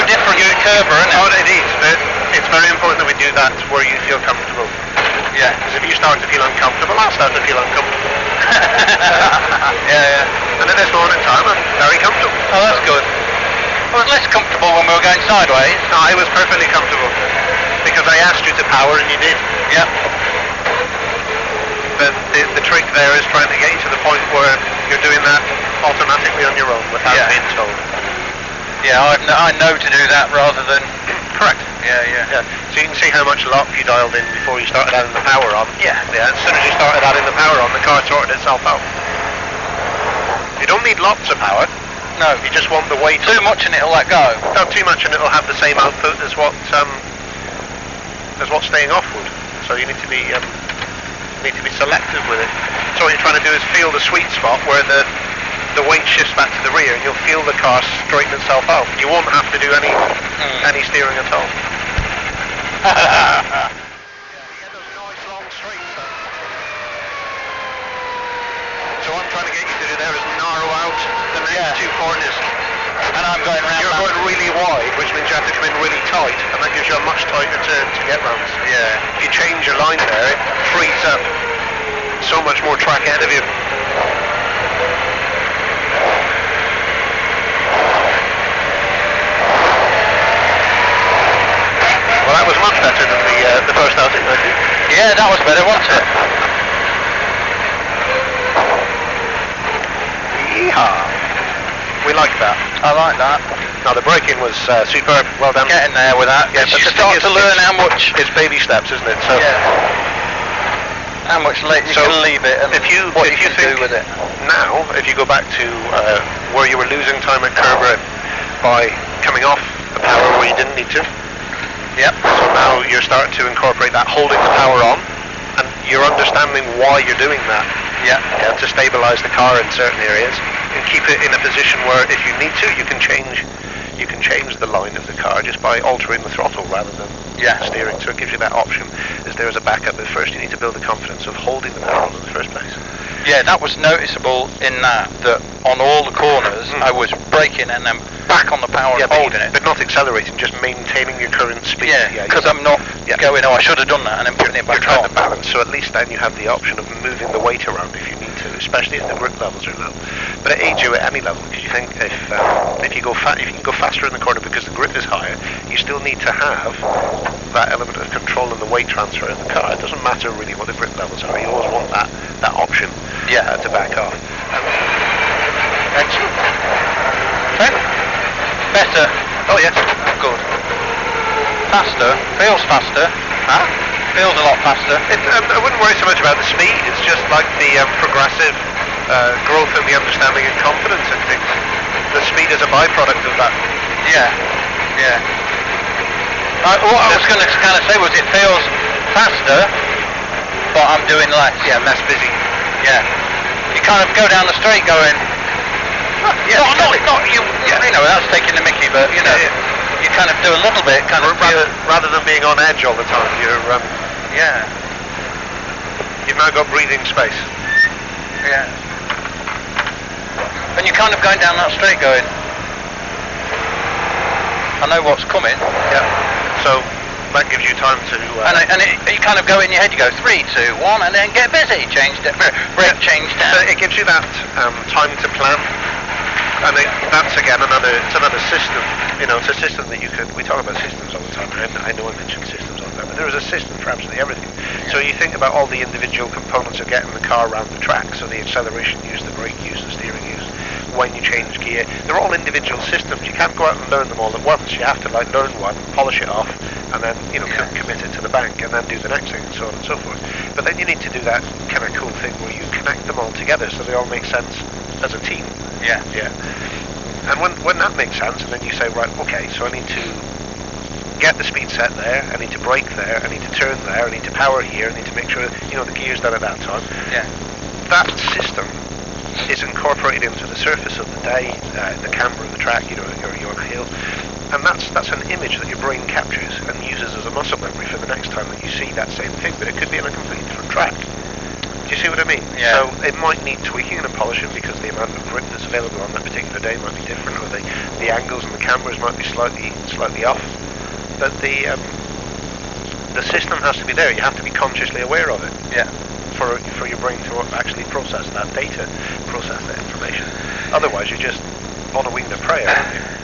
different curver, isn't it? Oh, it is. It's very important that we do that where you feel comfortable. Yeah. Because if you start to feel uncomfortable, I'll start to feel uncomfortable. Yeah. And at this moment in time, I'm very comfortable. Oh, that's good. I was less comfortable when we were going sideways. No, I was perfectly comfortable. Because I asked you to power and you did. Yeah. But the trick there is trying to get you to the point where you're doing that automatically on your own without being told. Yeah, I know to do that rather than... Correct. Yeah. So you can see how much lock you dialed in before you started adding the power on. Yeah. As soon as you started adding the power on, the car sorted itself out. You don't need lots of power. No. You just want the weight. Too much and it'll let go. Not too much and it'll have the same output as what staying off would. So you need to be selective with it. So what you're trying to do is feel the sweet spot where the weight shifts back to the rear, and you'll feel the car straighten itself out. You won't have to do any steering at all. Those nice long straights. So what I'm trying to get you to do there is narrow out the next two corners. And I'm going round. You're going really wide, which means you have to come in really tight, and that gives you a much tighter turn to get round. Yeah. If you change your line there, it frees up so much more track ahead of you. Well, that was much better than the first outing, I think. Yeah, that was better, wasn't it? Yeehaw! We like that. I like that. Now the braking was superb. Well done. Getting there with that. Yeah, you start to learn how much. It's baby steps, isn't it? So how much late you can leave it, and what you can do with it. Now, if you go back to where you were losing time at Kerber by coming off the power where you didn't need to. Yep. So now you're starting to incorporate that, holding the power on, and you're understanding why you're doing that. Yeah. To stabilise the car in certain areas and keep it in a position where, if you need to, you can change the line of the car just by altering the throttle rather than steering. So it gives you that option. Is there as a backup, but first you need to build the confidence of holding the power on in the first place. Yeah, that was noticeable in that on all the corners I was braking and then back on the power and holding it. But not accelerating, just maintaining your current speed. Yeah, because I'm not going, I should have done that, and then putting it back on. You're trying to balance, so at least then you have the option of moving the weight around if you need to, especially if the grip levels are low. But it aids you at any level, because you think if you can go faster in the corner because the grip is higher, you still need to have that element of control and the weight transfer in the car. It doesn't matter really what the grip levels are, you always want that option to back off. Excellent. Okay. Better. Oh yes. Good. Faster. Feels faster. Huh? Feels a lot faster. I wouldn't worry so much about the speed. It's just like the progressive growth in the understanding and confidence in things. The speed is a byproduct of that. Yeah. What I was going to kind of say was it feels faster, but I'm doing less. Yeah, less busy. Yeah. You kind of go down the straight going. Not you. Yeah. You know, that's taking the mickey, but you know, you kind of do a little bit, kind of rather than being on edge all the time. You're You've now got breathing space. Yeah. And you're kind of going down that straight, going. I know what's coming. Yeah. So that gives you time to. You kind of go in your head. You go 3, 2, 1, and then get busy. Change it. Brake change down. So it gives you that time to plan. And that's again another system. You know, it's a system that you could. We talk about systems all the time. I know I mentioned systems all the time, but there is a system for absolutely everything. So you think about all the individual components of getting the car around the track. So the acceleration use, the brake use, the steering use, when you change gear. They're all individual systems. You can't go out and learn them all at once. You have to learn one, polish it off, and then commit it to the bank, and then do the next thing, and so on and so forth. But then you need to do that kind of cool thing where you connect them all together so they all make sense as a team. Yeah. And when that makes sense, and then you say, right, okay, so I need to get the speed set there, I need to brake there, I need to turn there, I need to power here, I need to make sure the gear's done at that time. Yeah. That system is incorporated into the surface of the day, the camber of the track, you're on a hill, and that's an image that your brain captures and uses as a muscle memory for the next time that you see that same thing, but it could be on a completely different track. Do you see what I mean? Yeah. So it might need tweaking and polishing because the amount of grip that's available on that particular day might be different, or the angles and the cameras might be slightly off. But the system has to be there. You have to be consciously aware of it. Yeah. For your brain to actually process that data, process that information. Otherwise, you're just on a wing to prey, aren't you?